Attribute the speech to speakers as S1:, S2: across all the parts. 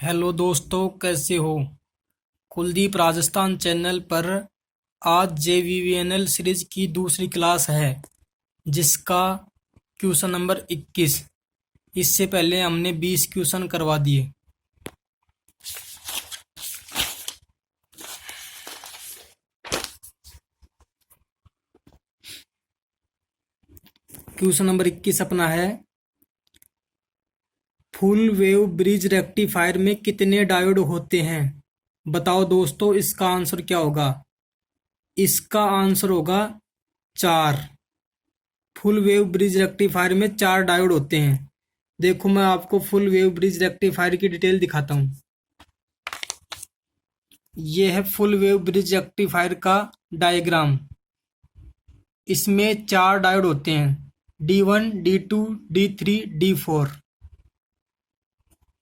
S1: Hello दोस्तों, कैसे हो। कुलदीप राजस्थान चैनल पर आज JVVNL सीरीज की दूसरी क्लास है जिसका क्वेश्चन नंबर 21। इससे पहले हमने 20 क्वेश्चन करवा दिए। क्वेश्चन नंबर 21 अपना है, फुल वेव ब्रिज रेक्टिफायर में कितने डायोड होते हैं। बताओ दोस्तों, इसका आंसर क्या होगा। इसका आंसर होगा 4। फुल वेव ब्रिज रेक्टिफायर में 4 डायोड होते हैं। देखो, मैं आपको फुल वेव ब्रिज रेक्टिफायर की डिटेल दिखाता हूँ। ये है फुल वेव ब्रिज रेक्टिफायर का डायग्राम। इसमें 4 डायोड होते हैं, D1, D2, D3, D4।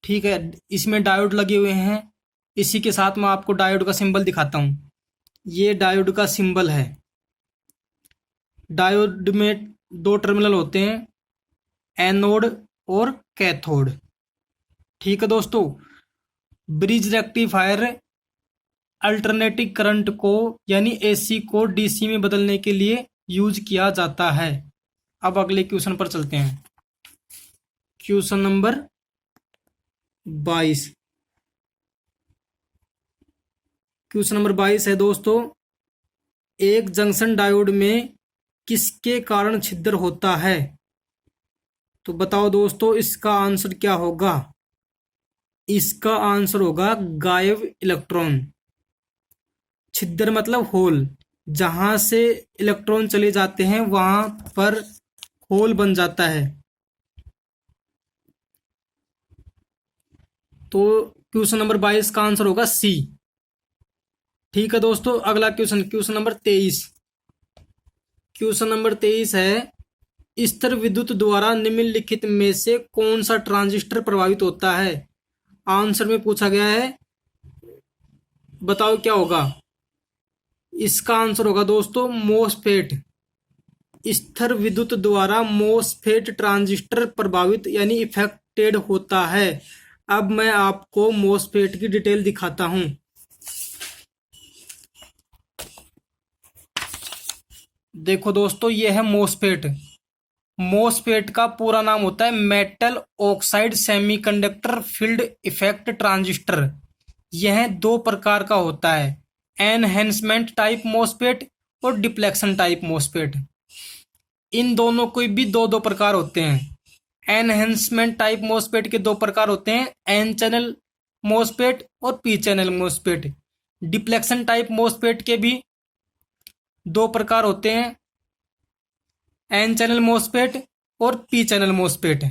S1: ठीक है, इसमें डायोड लगे हुए हैं। इसी के साथ मैं आपको डायोड का सिंबल दिखाता हूँ। ये डायोड का सिंबल है। डायोड में 2 टर्मिनल होते हैं, एनोड और कैथोड। ठीक है दोस्तों, ब्रिज रेक्टिफायर अल्टरनेटिंग करंट को यानी AC को DC में बदलने के लिए यूज किया जाता है। अब अगले क्वेश्चन पर चलते हैं। Question number 22। क्वेश्चन नंबर 22 है दोस्तों, एक जंक्शन डायोड में किसके कारण छिद्र होता है। तो बताओ दोस्तों, इसका आंसर क्या होगा। इसका आंसर होगा गायब इलेक्ट्रॉन। छिद्र मतलब होल, जहां से इलेक्ट्रॉन चले जाते हैं वहां पर होल बन जाता है। तो क्वेश्चन नंबर 22 का आंसर होगा C। ठीक है दोस्तों, अगला question, question number 23। Question number 23 है, स्थिर विद्युत द्वारा निम्नलिखित में से कौन सा ट्रांजिस्टर प्रभावित होता है। आंसर में पूछा गया है, बताओ क्या होगा। इसका आंसर होगा दोस्तों मोसफेट। स्थिर विद्युत द्वारा मोसफेट ट्रांजिस्टर प्रभावित यानी इफेक्टेड होता है। अब मैं आपको मोसफेट की डिटेल दिखाता हूं। देखो दोस्तों, ये है मोसफेट। मोसफेट का पूरा नाम होता है metal oxide semiconductor field effect transistor. यह 2 प्रकार का होता है, एनहेंसमेंट टाइप मोसफेट और डिप्लेक्शन टाइप मोसफेट। इन दोनों कोई भी 2 प्रकार होते हैं। एनहेंसमेंट टाइप मोसफेट के 2 प्रकार होते हैं, एन चैनल मोसफेट और P channel MOSFET. Deflection type MOSFET के भी 2 प्रकार होते हैं, एन चैनल मोसफेट और पी चैनल मोसफेट।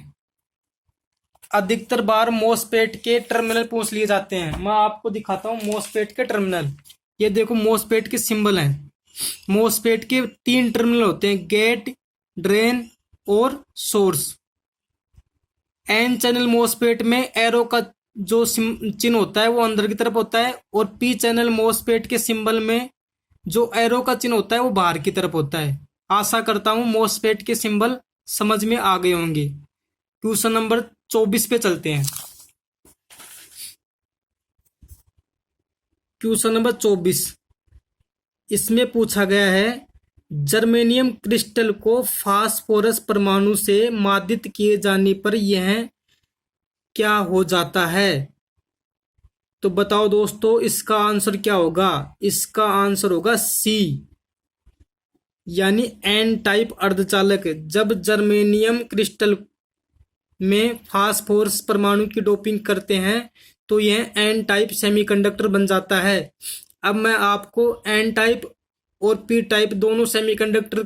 S1: अधिकतर बार मोसफेट के टर्मिनल पूछ लिए जाते हैं। मैं आपको दिखाता हूं मोसफेट के टर्मिनल। ये देखो, मोसफेट के सिंबल हैं। मोसफेट के 3 टर्मिनल होते हैं, गेट, ड्रेन और सोर्स। एन चैनल मोसफेट में एरो का जो चिन्ह होता है वो अंदर की तरफ होता है, और पी चैनल मोसफेट के सिंबल में जो एरो का चिन्ह होता है वो बाहर की तरफ होता है। आशा करता हूं मोसफेट के सिंबल समझ में आ गए होंगे। क्वेश्चन नंबर 24 पे चलते हैं। क्वेश्चन नंबर 24, इसमें पूछा गया है, जर्मेनियम क्रिस्टल को फास्फोरस परमाणु से मादित किए जाने पर यह क्या हो जाता है। तो बताओ दोस्तों, इसका आंसर क्या होगा। इसका आंसर होगा C, यानी एन टाइप अर्धचालक। जब जर्मेनियम क्रिस्टल में फास्फोरस परमाणु की डोपिंग करते हैं तो यह एन टाइप सेमीकंडक्टर बन जाता है। अब मैं आपको एन टाइप और पी टाइप दोनों सेमीकंडक्टर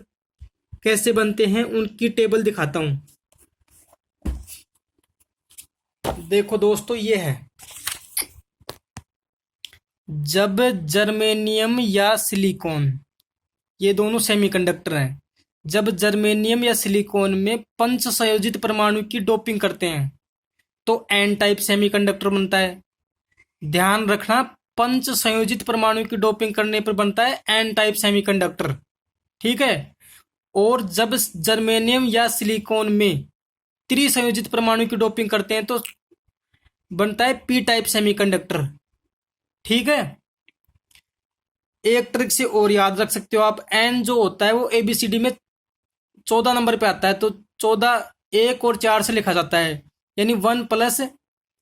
S1: कैसे बनते हैं उनकी टेबल दिखाता हूं। देखो दोस्तों, ये है, जब जर्मेनियम या सिलिकॉन, ये दोनों सेमीकंडक्टर हैं, जब जर्मेनियम या सिलिकॉन में पंच संयोजित परमाणु की डोपिंग करते हैं तो एन टाइप सेमीकंडक्टर बनता है। ध्यान रखना, पंच संयोजित परमाणु की डोपिंग करने पर बनता है एन टाइप सेमीकंडक्टर। ठीक है, और जब जर्मेनियम या सिलिकॉन में त्रिसंयोजित परमाणु की डोपिंग करते हैं तो बनता है पी टाइप सेमीकंडक्टर। ठीक है, एक ट्रिक से और याद रख सकते हो आप, एन जो होता है वो एबीसीडी में 14 नंबर पे आता है, तो 14 1 और 4 से लिखा जाता है, यानी 1 प्लस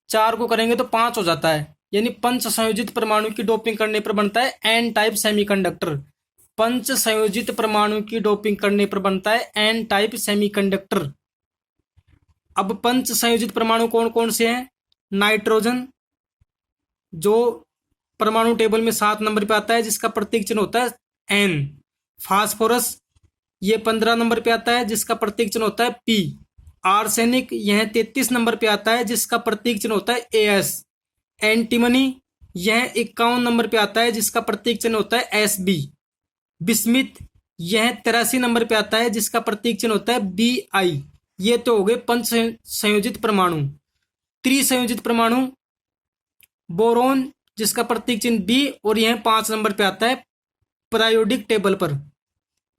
S1: 4 को करेंगे तो 5 हो जाता है, यानी पंच संयोजित परमाणु की डोपिंग करने पर बनता है एन टाइप सेमीकंडक्टर। पंच संयोजित परमाणु की डोपिंग करने पर बनता है एन टाइप सेमीकंडक्टर। अब पंच संयोजित परमाणु कौन कौन से हैं? नाइट्रोजन जो परमाणु टेबल में 7 नंबर पे आता है जिसका प्रतीक चिन्ह होता है एन। फास्फोरस ये 15 नंबर पे आता है जिसका प्रतीक चिन्ह होता है पी। आर्सेनिक यह 33 नंबर पे आता है जिसका प्रतीक चिन्ह होता है एएस। एंटीमनी यह 51 नंबर पे आता है जिसका प्रतीक चिन्ह होता है एस बी। बिस्मिथ यह 83 नंबर पे आता है जिसका प्रतीक चिन्ह होता है बी आई। ये तो हो गए पंच संयोजित परमाणु। त्रिसंयोजित परमाणु बोरोन जिसका प्रतीक चिन्ह बी और यह 5 नंबर पे आता है पीरियोडिक टेबल पर।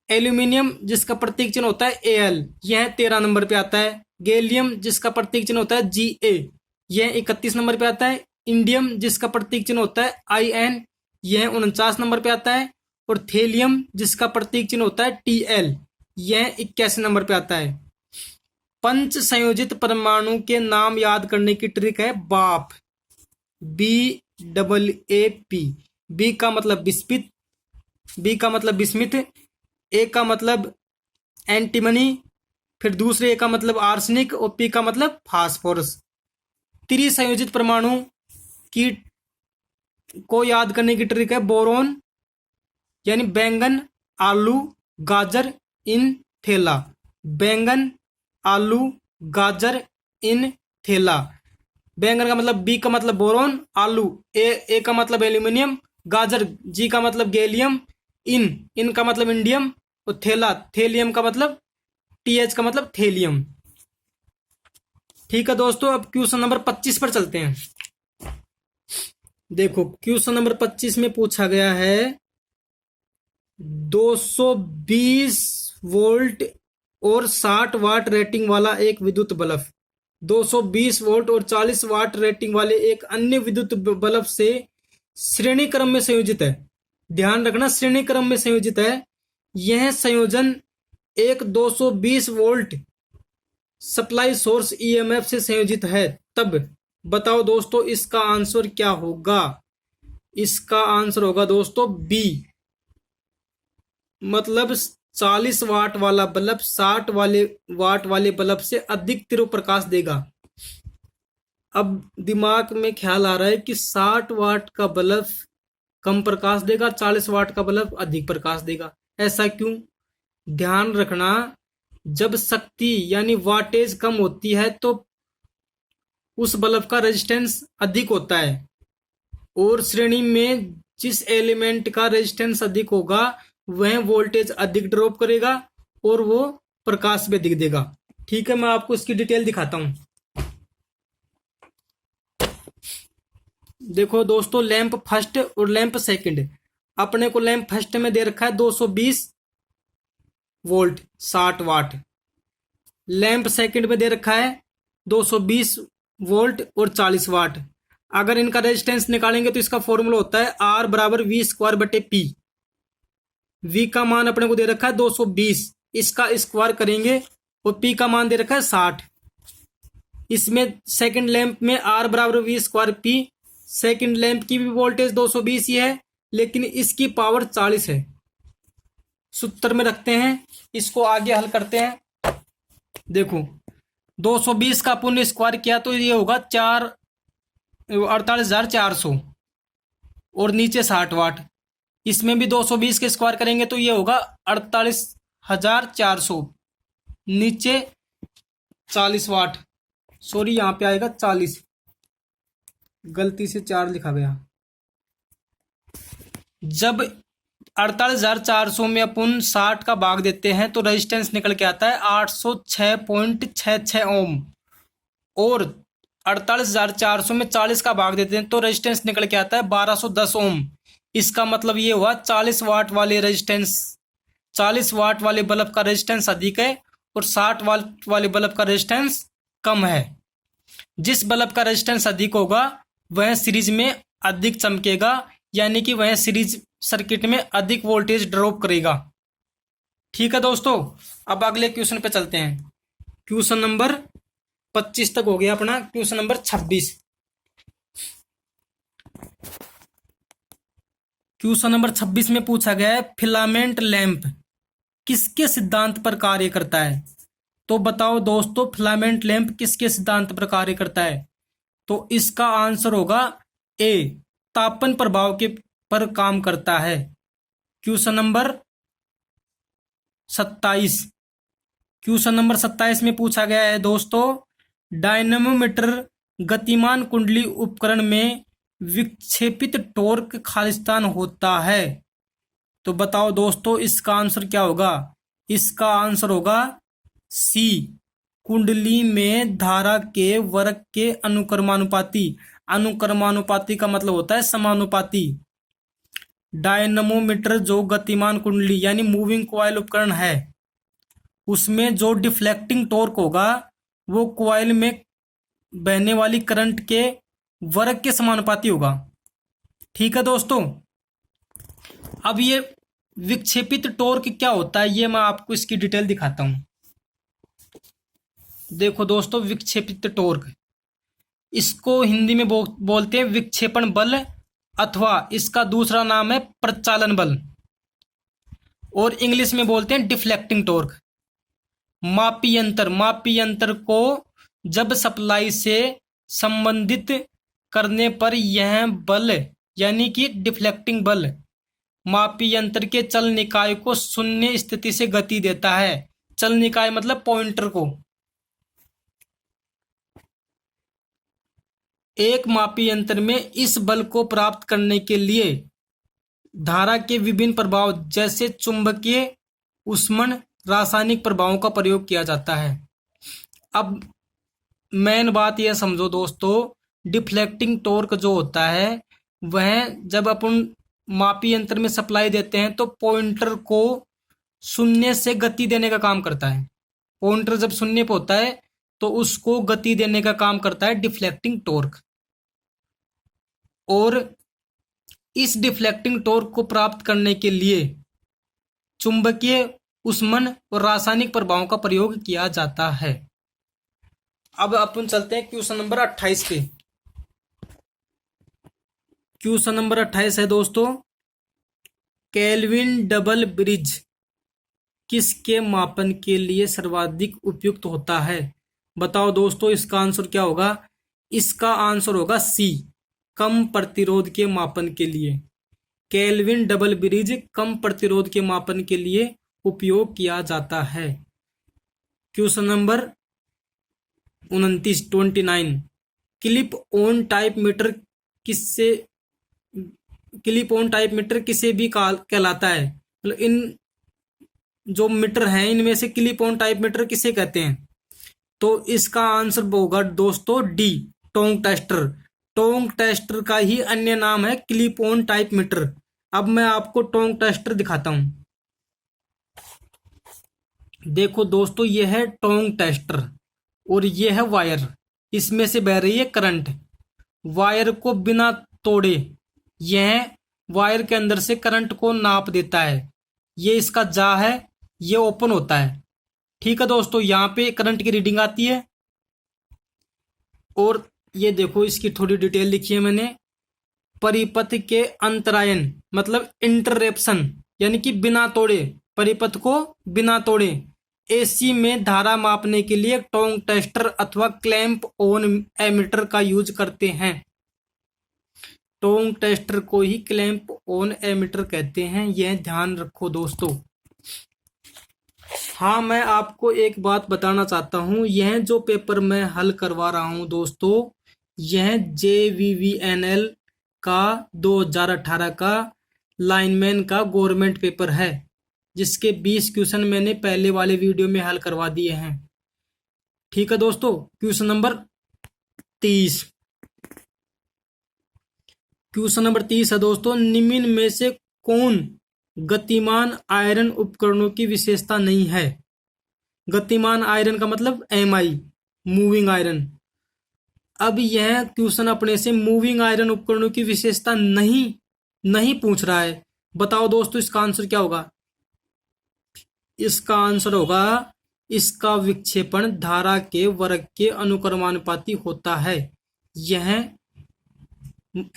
S1: एल्यूमिनियम जिसका प्रतीक चिन्ह होता है एल, यह 13 नंबर पे आता है। गैलियम जिसका प्रतीक चिन्ह होता है जी ए, यह 31 नंबर पे आता है। इंडियम जिसका प्रतीक चिन्ह होता है आई एन, यह 49 नंबर पे आता है। और थेलियम जिसका प्रतीक चिन्ह होता है टी एल, यह 81 नंबर पे आता है। पंच संयोजित परमाणु के नाम याद करने की ट्रिक है बाप, B double A P. B का मतलब बिस्मिथ, बी का मतलब बिस्मिथ, ए का मतलब एंटीमनी, फिर दूसरे ए का मतलब आर्सेनिक और पी का मतलब फास्फोरस। त्रिसंयोजित परमाणु की को याद करने की ट्रिक है बोरोन, यानी बैंगन आलू गाजर इन थैला। बैंगन आलू गाजर इन थैला। बैंगन का मतलब बी का मतलब बोरोन, आलू ए का मतलब एल्यूमिनियम, गाजर जी का मतलब गैलियम, इन का मतलब इंडियम और थैला थेलियम का मतलब टीएच का मतलब थेलियम। ठीक है दोस्तों, अब क्वेश्चन नंबर 25 पर चलते हैं। देखो क्वेश्चन नंबर 25 में पूछा गया है 220 वोल्ट और 60 वाट रेटिंग वाला एक विद्युत बल्ब 220 वोल्ट और 40 वाट रेटिंग वाले एक अन्य विद्युत बल्ब से श्रेणी क्रम में संयोजित है। ध्यान रखना, श्रेणी क्रम में संयोजित है। यह संयोजन एक 220 वोल्ट सप्लाई सोर्स ईएमएफ से संयोजित है। तब बताओ दोस्तों इसका आंसर क्या होगा? इसका आंसर होगा दोस्तों बी, मतलब 40 वाट वाला बल्ब 60 वाट वाले बल्ब से अधिक तीव्र प्रकाश देगा। अब दिमाग में ख्याल आ रहा है कि 60 वाट का बल्ब कम प्रकाश देगा, 40 वाट का बल्ब अधिक प्रकाश देगा। ऐसा क्यों? ध्यान रखना, जब शक्ति यानी वाटेज कम होती है तो उस बल्ब का रेजिस्टेंस अधिक होता है, और श्रेणी में जिस एलिमेंट का रेजिस्टेंस अधिक होगा वह वोल्टेज अधिक ड्रॉप करेगा और वो प्रकाश भी अधिक देगा। ठीक है, मैं आपको इसकी डिटेल दिखाता हूं। देखो दोस्तों, लैंप फर्स्ट और लैंप सेकंड। अपने को लैंप फर्स्ट में दे रखा है 220 वोल्ट 60 वाट। लैंप सेकंड में दे रखा है 220 वोल्ट और 40 वाट। अगर इनका रेजिस्टेंस निकालेंगे तो इसका फॉर्मूला होता है आर बराबर वी स्क्वायर बटे पी। वी का मान अपने को दे रखा है 220, इसका स्क्वायर करेंगे और पी का मान दे रखा है 60। इसमें सेकंड लैंप में आर बराबर V square P. Second lamp की भी वोल्टेज 220 ही है, लेकिन इसकी पावर 40 है। सूत्र में रखते हैं, इसको आगे हल करते हैं। देखो 220 का पुनः स्क्वायर किया तो ये होगा 48,400 और नीचे 60 वाट। इसमें भी 220 के स्क्वायर करेंगे तो ये होगा 48,400, नीचे 40 वाट। सॉरी, यहां पे आएगा 40, गलती से 4 लिखा गया। जब 48,400 में अपन 60 का भाग देते हैं तो रेजिस्टेंस निकल के आता है 806.66 ओम, और 48,400 में 40 का भाग देते हैं तो रेजिस्टेंस निकल के आता है 1210 ओम। इसका मतलब ये हुआ 40 वाट वाले बल्ब का रेजिस्टेंस अधिक है और 60 वाट वाले बल्ब का रेजिस्टेंस कम है। जिस बल्ब का रेजिस्टेंस अधिक होगा वह सीरीज में अधिक चमकेगा, यानी कि वह सीरीज सर्किट में अधिक वोल्टेज ड्रॉप करेगा। ठीक है दोस्तों, अब अगले क्वेश्चन पे चलते हैं। क्वेश्चन नंबर 25 तक हो गया अपना। Question number 26। क्वेश्चन नंबर 26 में पूछा गया है फिलामेंट लैंप किसके सिद्धांत पर कार्य करता है। तो बताओ दोस्तों, फिलामेंट लैंप किसके सिद्धांत पर कार्य करता है। तो इसका आंसर होगा ए, तापन प्रभाव के पर काम करता है। Question number 27। क्वेश्चन नंबर 27 में पूछा गया है दोस्तों, डायनेमोमीटर गतिमान कुंडली उपकरण में विक्षेपित टॉर्क खालिस्तान होता है। तो बताओ दोस्तों, इसका आंसर क्या होगा। इसका आंसर होगा सी, कुंडली में धारा के वर्ग के अनुक्रमानुपाती। अनुक्रमानुपाती का मतलब होता है समानुपाती। डायनेमोमीटर जो गतिमान कुंडली यानी मूविंग कॉइल उपकरण है, उसमें जो डिफ्लेक्टिंग टॉर्क होगा वो कॉइल में बहने वाली करंट के वर्ग के समानुपाती होगा। ठीक है दोस्तों, अब ये विक्षेपित टॉर्क क्या होता है ये मैं आपको इसकी डिटेल दिखाता हूं। देखो दोस्तों, विक्षेपित टॉर्क, इसको हिंदी में बोलते हैं विक्षेपण बल, अथवा इसका दूसरा नाम है प्रचालन बल, और इंग्लिश में बोलते हैं डिफ्लेक्टिंग टॉर्क। मापी यंत्र को जब सप्लाई से संबंधित करने पर यह बल यानी कि डिफ्लेक्टिंग बल मापी यंत्र के चल निकाय को शून्य स्थिति से गति देता है। चल निकाय मतलब पॉइंटर को। एक मापी यंत्र में इस बल को प्राप्त करने के लिए धारा के विभिन्न प्रभाव जैसे चुंबकीय, ऊष्मन, रासायनिक प्रभावों का प्रयोग किया जाता है। अब मेन बात यह समझो दोस्तों, डिफ्लेक्टिंग टॉर्क जो होता है वह जब अपन मापी यंत्र में सप्लाई देते हैं तो पॉइंटर को शून्य से गति देने का काम करता है। पॉइंटर जब शून्य पे होता है तो उसको गति देने का काम करता है डिफ्लेक्टिंग टॉर्क। और इस डिफ्लेक्टिंग टॉर्क को प्राप्त करने के लिए चुंबकीय, ऊष्मन और रासायनिक प्रभावों का प्रयोग किया जाता है। अब अपन चलते हैं क्वेश्चन नंबर 28 पे। क्वेश्चन नंबर 28 है दोस्तों, केल्विन डबल ब्रिज किसके मापन के लिए सर्वाधिक उपयुक्त होता है। बताओ दोस्तों, इसका आंसर क्या होगा। इसका आंसर होगा सी, कम प्रतिरोध के मापन के लिए। केल्विन डबल ब्रिज कम प्रतिरोध के मापन के लिए उपयोग किया जाता है। Question number 29 clip on type meter किसे भी कहलाता है। मतलब इन जो मीटर हैं इनमें से क्लिप ऑन टाइप मीटर किसे कहते हैं। तो इसका आंसर होगा दोस्तों D, Tong tester. Tong tester का ही अन्य नाम है क्लिप ऑन टाइप मीटर। अब मैं आपको टोंग टेस्टर दिखाता हूं। देखो दोस्तों, यह है टोंग टेस्टर और यह है वायर, इसमें से बह रही है करंट। वायर को बिना तोड़े यह वायर के अंदर से करंट को नाप देता है। ये इसका जा है, ये ओपन होता है। ठीक है दोस्तों, यहां पे करंट की रीडिंग आती है। और ये देखो, इसकी थोड़ी डिटेल लिखी है मैंने। परिपथ के अंतरायन मतलब इंटररेप्शन, यानी कि बिना तोड़े, परिपथ को बिना तोड़े एसी में धारा मापने के लिए टोंग टेस्टर अथवा क्लैंप ऑन एमीटर का यूज करते हैं। टोंग टेस्टर को ही क्लैंप ऑन एमीटर कहते हैं, यह ध्यान रखो दोस्तों। हाँ, मैं आपको एक बात बताना चाहता हूं, यह जो पेपर मैं हल करवा रहा हूं दोस्तों, यह JVVNL का 2018 का लाइनमैन का गवर्नमेंट पेपर है, जिसके 20 क्वेश्चन मैंने पहले वाले वीडियो में हल करवा दिए हैं। ठीक है दोस्तों, क्वेश्चन नंबर 30। क्वेश्चन नंबर 30 है दोस्तों, निम्न में से कौन गतिमान आयरन उपकरणों की विशेषता नहीं है। गतिमान आयरन का मतलब MI, मूविंग आयरन। अब यह क्वेश्चन अपने से मूविंग आयरन उपकरणों की विशेषता नहीं नहीं पूछ रहा है। बताओ दोस्तों इसका आंसर क्या होगा। इसका आंसर होगा इसका विक्षेपण धारा के वर्ग के अनुक्रमानुपाती होता है। यह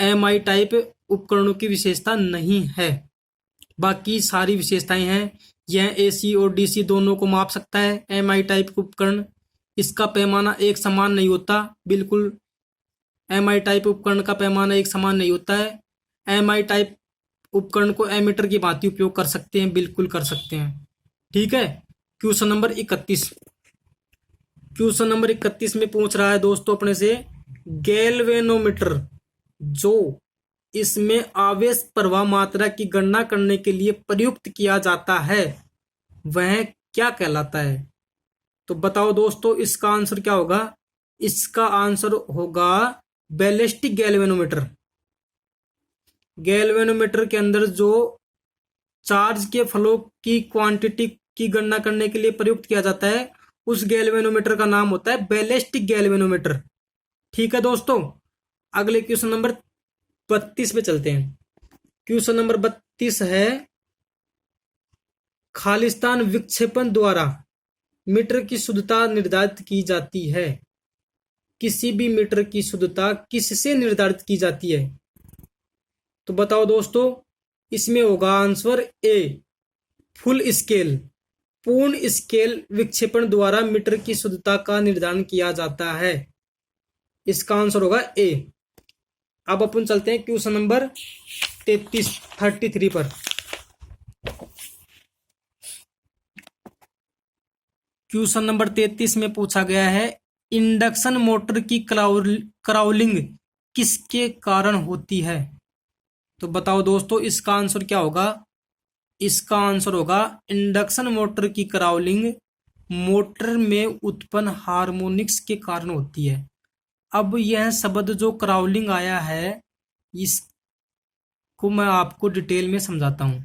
S1: एमआई टाइप उपकरणों की विशेषता नहीं है, बाकी सारी विशेषताएं हैं। यह एसी और डीसी दोनों को माप सकता है एमआई टाइप उपकरण। इसका पैमाना एक समान नहीं होता, बिल्कुल एमआई टाइप उपकरण का पैमाना एक समान नहीं होता है। एमआई टाइप उपकरण को एमीटर की भांति उपयोग कर सकते हैं, बिल्कुल कर सकते हैं। ठीक है। Question number 31। क्वेश्चन नंबर 31 में पूछ रहा है दोस्तों अपने से गैल्वेनोमीटर, जो इसमें आवेश प्रवाह मात्रा की गणना करने के लिए प्रयुक्त किया जाता है, वह क्या कहलाता है। तो बताओ दोस्तों इसका आंसर क्या होगा। इसका आंसर होगा बैलिस्टिक गैल्वेनोमीटर। गैल्वेनोमीटर के अंदर जो चार्ज के फ्लो की क्वांटिटी की गणना करने के लिए प्रयुक्त किया जाता है, उस गैल्वेनोमीटर का नाम होता है बैलिस्टिक गैल्वेनोमीटर। ठीक है दोस्तों, अगले क्वेश्चन नंबर 32 पे चलते हैं। क्वेश्चन नंबर 32 है खालिस्तान विक्षेपण द्वारा मीटर की शुद्धता निर्धारित की जाती है। किसी भी मीटर की शुद्धता किससे निर्धारित की जाती है। तो बताओ दोस्तों इसमें होगा आंसर ए, फुल स्केल, पूर्ण स्केल विक्षेपण द्वारा मीटर की शुद्धता का निर्धारण किया जाता है। इसका आंसर होगा ए। अब अपन चलते हैं क्वेश्चन नंबर 33 पर। क्वेश्चन नंबर 33 में पूछा गया है इंडक्शन मोटर की क्राउलिंग किसके कारण होती है। तो बताओ दोस्तों इसका आंसर क्या होगा। इसका आंसर होगा इंडक्शन मोटर की क्राउलिंग मोटर में उत्पन्न हार्मोनिक्स के कारण होती है। अब यह शब्द जो क्राउलिंग आया है, इसको मैं आपको डिटेल में समझाता हूं।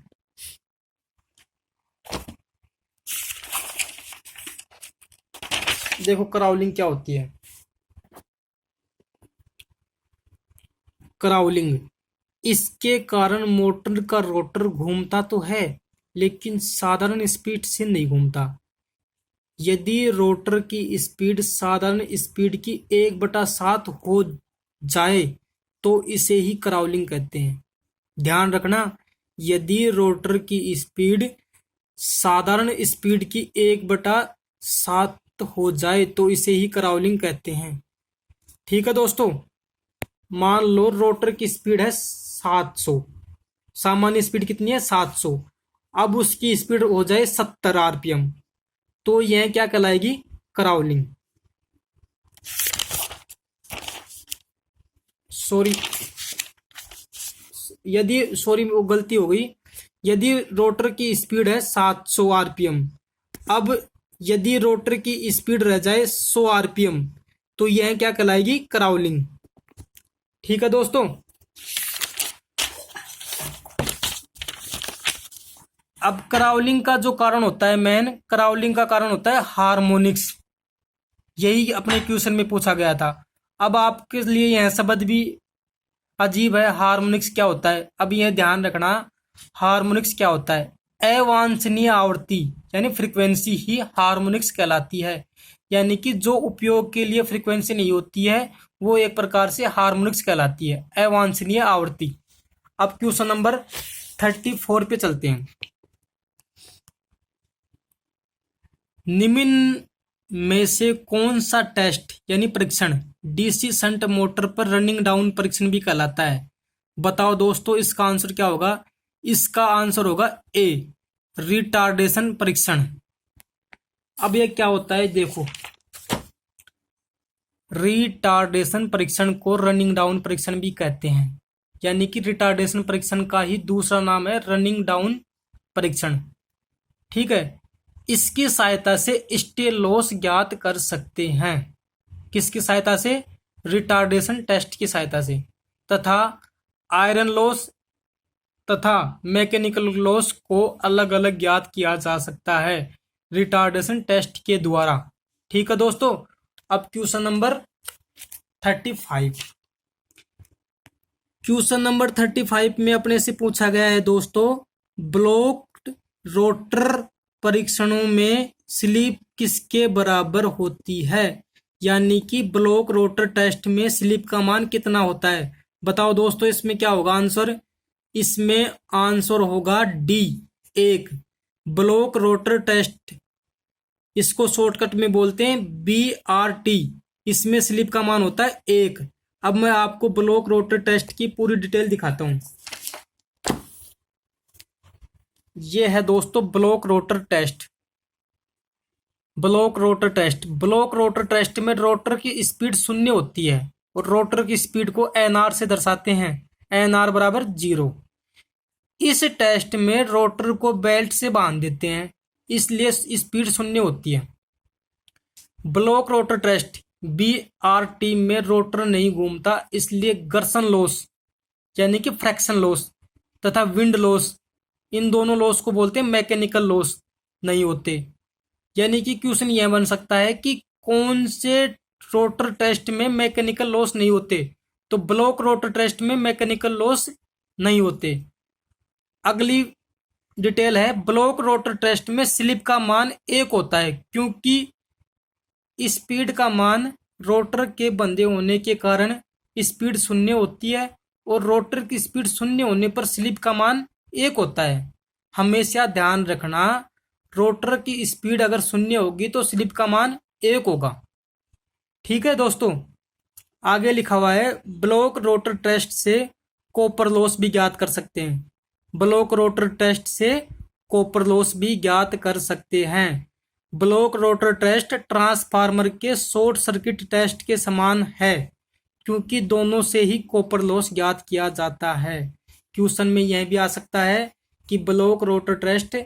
S1: देखो क्राउलिंग क्या होती है। क्राउलिंग, इसके कारण मोटर का रोटर घूमता तो है लेकिन साधारण स्पीड से नहीं घूमता। यदि रोटर की स्पीड साधारण स्पीड की 1/7 हो जाए तो इसे ही क्राउलिंग कहते हैं। ध्यान रखना, यदि रोटर की स्पीड साधारण स्पीड की 1/7 हो जाए तो इसे ही क्राउलिंग कहते हैं। ठीक है दोस्तों, मान लो रोटर की स्पीड है 700, सामान्य स्पीड कितनी है 700। अब उसकी स्पीड हो जाए 70 आरपीएम, तो यह क्या कहलाएगी क्राउलिंग। वो गलती हो गई। यदि रोटर की स्पीड है 700 आरपीएम, अब यदि रोटर की स्पीड रह जाए 100 आरपीएम, तो यह क्या कहलाएगी क्राउलिंग। ठीक है दोस्तों। अब क्राउलिंग का जो कारण होता है, मेन क्राउलिंग का कारण होता है हार्मोनिक्स। यही अपने क्वेश्चन में पूछा गया था। अब आपके लिए यह शब्द भी अजीब है, हार्मोनिक्स क्या होता है। अब यह ध्यान रखना, हार्मोनिक्स क्या होता है। अवांछनीय आवृत्ति यानी फ्रीक्वेंसी ही हार्मोनिक्स कहलाती है। यानी कि जो उपयोग के लिए फ्रीक्वेंसी नहीं होती है वो एक प्रकार से हार्मोनिक्स कहलाती है, अवांछनीय आवृत्ति। अब क्वेश्चन नंबर 34 पे चलते हैं। निम्न में से कौन सा टेस्ट यानी परीक्षण डीसी शंट मोटर पर रनिंग डाउन परीक्षण भी कहलाता है। बताओ दोस्तों इसका आंसर क्या होगा। इसका आंसर होगा ए, रिटार्डेशन परीक्षण। अब यह क्या होता है देखो, रिटार्डेशन परीक्षण को रनिंग डाउन परीक्षण भी कहते हैं। यानी कि रिटार्डेशन परीक्षण का ही दूसरा नाम है रनिंग डाउन परीक्षण। ठीक है, इसकी सहायता से स्टे लॉस ज्ञात कर सकते हैं। किसकी सहायता से, रिटार्डेशन टेस्ट की सहायता से, तथा आयरन लॉस तथा मैकेनिकल लॉस को अलग अलग ज्ञात किया जा सकता है रिटार्डेशन टेस्ट के द्वारा। ठीक है दोस्तों। अब क्वेश्चन नंबर 35। क्वेश्चन नंबर 35 में अपने से पूछा गया है दोस्तों, ब्लॉक्ड रोटर परीक्षणों में स्लिप किसके बराबर होती है? यानी कि ब्लॉक रोटर टेस्ट में स्लिप का मान कितना होता है? बताओ दोस्तों, इसमें क्या होगा आंसर? इसमें आंसर होगा डी 1। ब्लॉक रोटर टेस्ट, इसको शॉर्टकट में बोलते हैं BRT। इसमें स्लिप का मान होता है 1। अब मैं आपको ब्लॉक रोटर टेस्ट की पूरी डिटेल दिखाता हूं। यह है दोस्तों block rotor test. Block rotor test, block rotor test में रोटर की स्पीड 0 होती है और रोटर की स्पीड को NR से दर्शाते हैं, NR बराबर 0। इस टेस्ट में रोटर को बेल्ट से बांध देते हैं, इसलिए स्पीड 0 होती है। ब्लॉक रोटर टेस्ट BRT में रोटर नहीं घूमता, इसलिए घर्षण लॉस यानी कि फ्रैक्शन लॉस तथा विंड लॉस, इन दोनों लॉस को बोलते हैं मैकेनिकल लॉस, नहीं होते। यानी कि क्वेश्चन यह बन सकता है कि कौन से रोटर टेस्ट में मैकेनिकल लॉस नहीं होते? तो ब्लॉक रोटर टेस्ट में मैकेनिकल लॉस नहीं होते। अगली डिटेल है, ब्लॉक रोटर टेस्ट में स्लिप का मान 1 होता है, क्योंकि स्पीड का मान रोटर के बंधे होने के कारण स्पीड 0 होती है और रोटर की स्पीड 0 होने पर स्लिप का मान 1 होता है। हमेशा ध्यान रखना, रोटर की स्पीड अगर 0 होगी तो स्लिप का मान 1 होगा। ठीक है दोस्तों, आगे लिखा हुआ है, ब्लॉक रोटर टेस्ट से कॉपर लॉस भी ज्ञात कर सकते हैं। ब्लॉक रोटर टेस्ट से कॉपर लॉस भी ज्ञात कर सकते हैं। ब्लॉक रोटर टेस्ट ट्रांसफार्मर के शॉर्ट सर्किट टेस्ट के समान है, क्योंकि दोनों से ही कॉपर लॉस ज्ञात किया जाता है। क्वेश्चन में यह भी आ सकता है कि ब्लॉक रोटर टेस्ट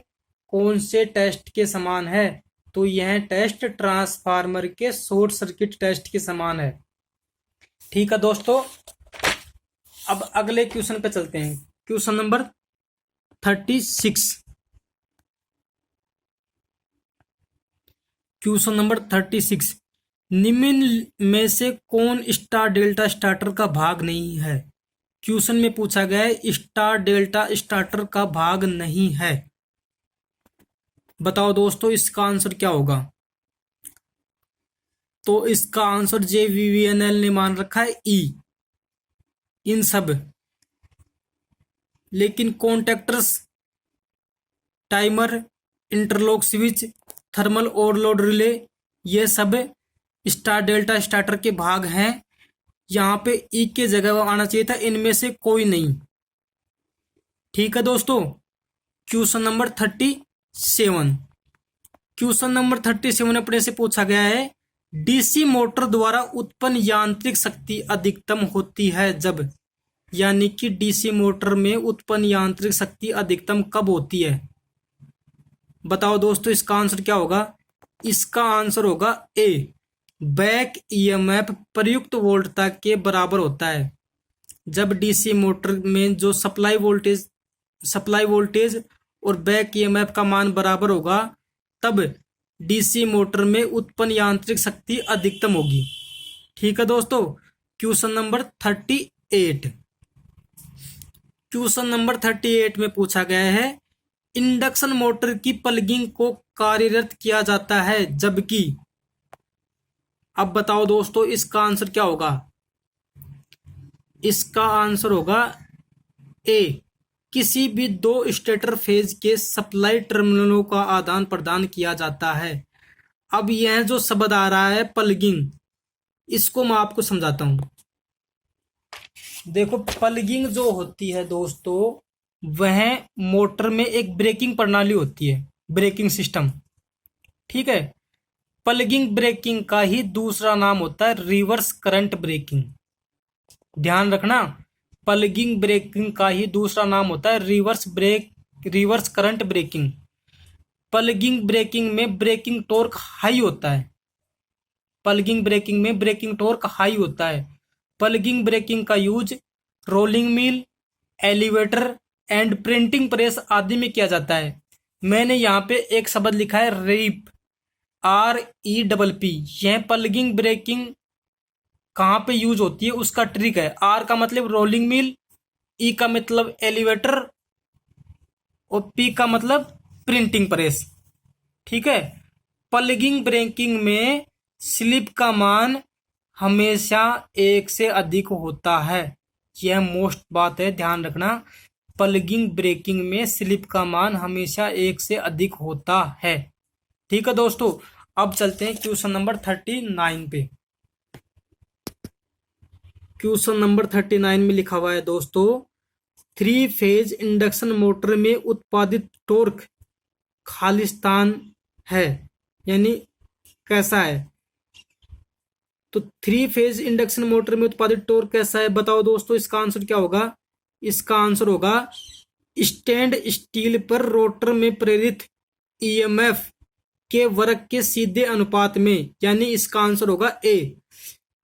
S1: कौन से टेस्ट के समान है? तो यह टेस्ट ट्रांसफार्मर के शॉर्ट सर्किट टेस्ट के समान है। ठीक है दोस्तों, अब अगले क्वेश्चन पे चलते हैं। Question number 36। क्वेश्चन नंबर 36, निम्न में से कौन स्टार डेल्टा स्टार्टर का भाग नहीं है? क्वेश्चन में पूछा गया है स्टार डेल्टा स्टार्टर का भाग नहीं है। बताओ दोस्तों, इसका आंसर क्या होगा? तो इसका आंसर JVVNL ने मान रखा है E, इन सब। लेकिन contactors, timer, interlock switch, thermal overload relay, ये सब स्टार डेल्टा स्टार्टर के भाग हैं। यहां पे ई के जगह आना चाहिए था, इनमें से कोई नहीं। ठीक है दोस्तों, क्वेश्चन नंबर 37। क्वेश्चन नंबर 37 अपने से पूछा गया है, डीसी मोटर द्वारा उत्पन्न यांत्रिक शक्ति अधिकतम होती है जब, यानी कि डीसी मोटर में उत्पन्न यांत्रिक शक्ति अधिकतम कब होती है? बताओ दोस्तों, इसका आंसर क्या होगा? इसका आंसर होगा ए, बैक ईएमएफ प्रयुक्त वोल्टता के बराबर होता है। जब डीसी मोटर में जो सप्लाई वोल्टेज और बैक ईएमएफ का मान बराबर होगा, तब डीसी मोटर में उत्पन्न यांत्रिक शक्ति अधिकतम होगी। ठीक है दोस्तों, क्वेश्चन नंबर 38। क्वेश्चन नंबर 38 में पूछा गया है, इंडक्शन मोटर की प्लगिंग को कार्यरत किया जाता है जबकि, अब बताओ दोस्तों, इसका आंसर क्या होगा? इसका आंसर होगा ए, किसी भी दो स्टेटर फेज के सप्लाई टर्मिनलों का आदान प्रदान किया जाता है। अब यह जो शब्द आ रहा है प्लगिंग, इसको मैं आपको समझाता हूं। देखो, प्लगिंग जो होती है दोस्तों, वह मोटर में एक ब्रेकिंग प्रणाली होती है, ब्रेकिंग सिस्टम। ठीक है, प्लगिंग ब्रेकिंग का ही दूसरा नाम होता है रिवर्स करंट ब्रेकिंग। ध्यान रखना, प्लगिंग ब्रेकिंग का ही दूसरा नाम होता है reverse current braking. Plugging braking में ब्रेकिंग टॉर्क हाई होता है। प्लगिंग ब्रेकिंग में ब्रेकिंग टॉर्क हाई होता है। प्लगिंग ब्रेकिंग का use rolling mill, elevator and printing press आदि में किया जाता है। मैंने यहाँ पे एक शब्द लिखा है रीप, REPP। यह प्लगिंग ब्रेकिंग कहाँ पे यूज होती है उसका ट्रिक है। आर का मतलब रोलिंग मिल, ई का मतलब एलिवेटर और पी का मतलब प्रिंटिंग प्रेस। ठीक है। प्लगिंग ब्रेकिंग में स्लिप का मान हमेशा एक से अधिक होता है। यह मोस्ट बात है, ध्यान रखना। प्लगिंग ब्रेकिंग में स्लिप का मान हमेशा एक से अधिक होता है। ठीक है दोस्तों, अब चलते हैं क्वेश्चन नंबर 39 पे। क्वेश्चन नंबर 39 में लिखा हुआ है दोस्तों, 3 फेज इंडक्शन मोटर में उत्पादित टॉर्क खालिस्तान है, यानी कैसा है। तो 3 फेज इंडक्शन मोटर में उत्पादित टॉर्क कैसा है, बताओ दोस्तों। इसका आंसर क्या होगा? इसका आंसर होगा स्टैंड स्टील पर रोटर में प्रेरित ईएमएफ के वर्ग के सीधे अनुपात में, यानी इसका आंसर होगा ए।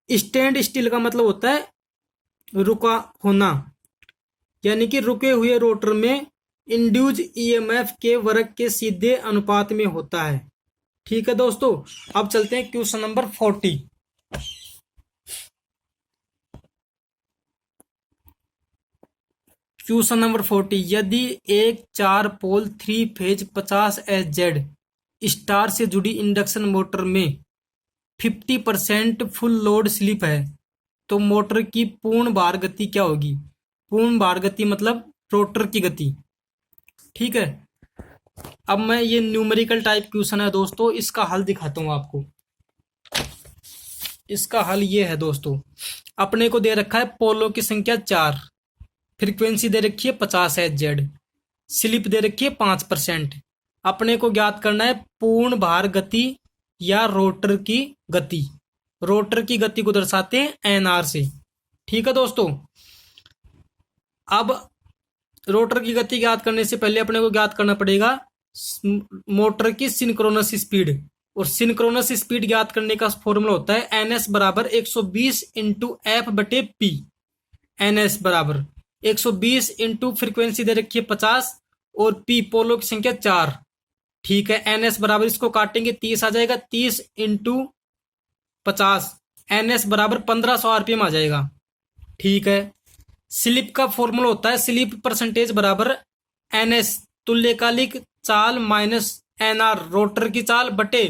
S1: स्टैंड स्टील का मतलब होता है रुका होना, यानी कि रुके हुए रोटर में इंड्यूज ईएमएफ के वर्ग के सीधे अनुपात में होता है। ठीक है दोस्तों, अब चलते हैं क्वेश्चन नंबर 40। क्वेश्चन नंबर 40, यदि एक 4 पोल 3 फेज 50 SZ स्टार से जुड़ी इंडक्शन मोटर में 50% फुल लोड स्लिप है, तो मोटर की पूर्ण भार गति क्या होगी? पूर्ण भार गति मतलब रोटर की गति। ठीक है। अब मैं ये न्यूमेरिकल टाइप क्वेश्चन है दोस्तों, इसका हल दिखाता हूं आपको। इसका हल ये है दोस्तों, अपने को दे रखा है पोलों की संख्या 4, फ्रीक्वेंसी दे रखी है 50 Hz, स्लिप दे रखी है 5%। अपने को ज्ञात करना है पूर्ण भार गति या रोटर की गति। रोटर की गति को दर्शाते हैं एनआर से। ठीक है दोस्तों, अब रोटर की गति ज्ञात करने से पहले अपने को ज्ञात करना पड़ेगा मोटर की सिंक्रोनस स्पीड। और सिंक्रोनस स्पीड ज्ञात करने का फॉर्मूला होता है एनएस बराबर 120 इंटू एफ बटे पी। एनएस बराबर 120 इंटू फ्रीक्वेंसी दे रखी है 50 और पी पोलो की संख्या 4। ठीक है। एनएस बराबर, इसको काटेंगे 30 आ जाएगा, 30 इंटू 50, एनएस बराबर 1500 आरपीएम आ जाएगा। ठीक है। स्लिप का फॉर्मूला होता है स्लिप परसेंटेज बराबर एनएस तुल्यकालिक चाल माइनस एनआर रोटर की चाल बटे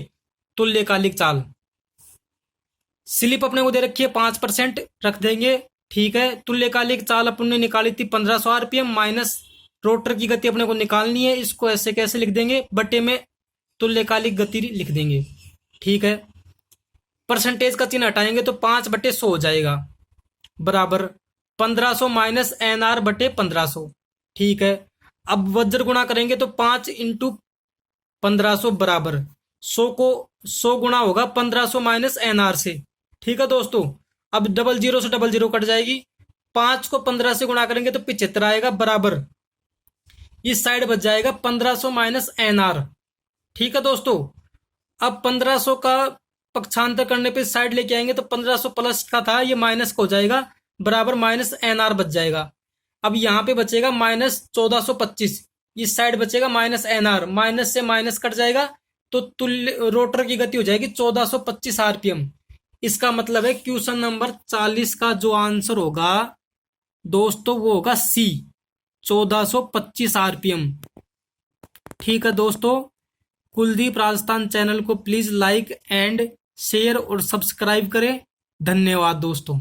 S1: तुल्यकालिक चाल। स्लिप अपने को दे रखी है 5%, रख देंगे। ठीक है। तुल्यकालिक चाल अपन ने निकाली थी 1500 आरपीएम माइनस रोटर की गति अपने को निकालनी है, इसको ऐसे कैसे लिख देंगे, बटे में तुल्यकालिक गति लिख देंगे। ठीक है। परसेंटेज का चिन्ह हटाएंगे तो 5/100 हो जाएगा, बराबर 1500 माइनस एनआर बटे 1500। ठीक है। अब वज्र गुणा करेंगे तो 5 इंटू 1500 बराबर 100 को 100 गुणा होगा 1500 माइनस एनआर से। ठीक है दोस्तों, अब 00 से 00 कट जाएगी, 5 को 15 से गुणा करेंगे तो 75 आएगा, बराबर इस साइड बच जाएगा 1500 माइनस एनआर। ठीक है दोस्तों, अब 1500 का पक्षांतर करने पे साइड लेके आएंगे तो 1500 प्लस का था ये माइनस का हो जाएगा, बराबर माइनस एनआर बच जाएगा। अब यहाँ पे बचेगा माइनस 1425, इस साइड बचेगा माइनस एनआर, माइनस से माइनस कट जाएगा तो तुल्य रोटर की गति हो जाएगी 1425 आरपीएम। इसका मतलब है क्वेश्चन नंबर 40 का जो आंसर होगा दोस्तों वो होगा सी, 1425 आरपीएम। ठीक है दोस्तों, कुलदीप राजस्थान चैनल को प्लीज लाइक एंड शेयर और सब्सक्राइब करें। धन्यवाद दोस्तों।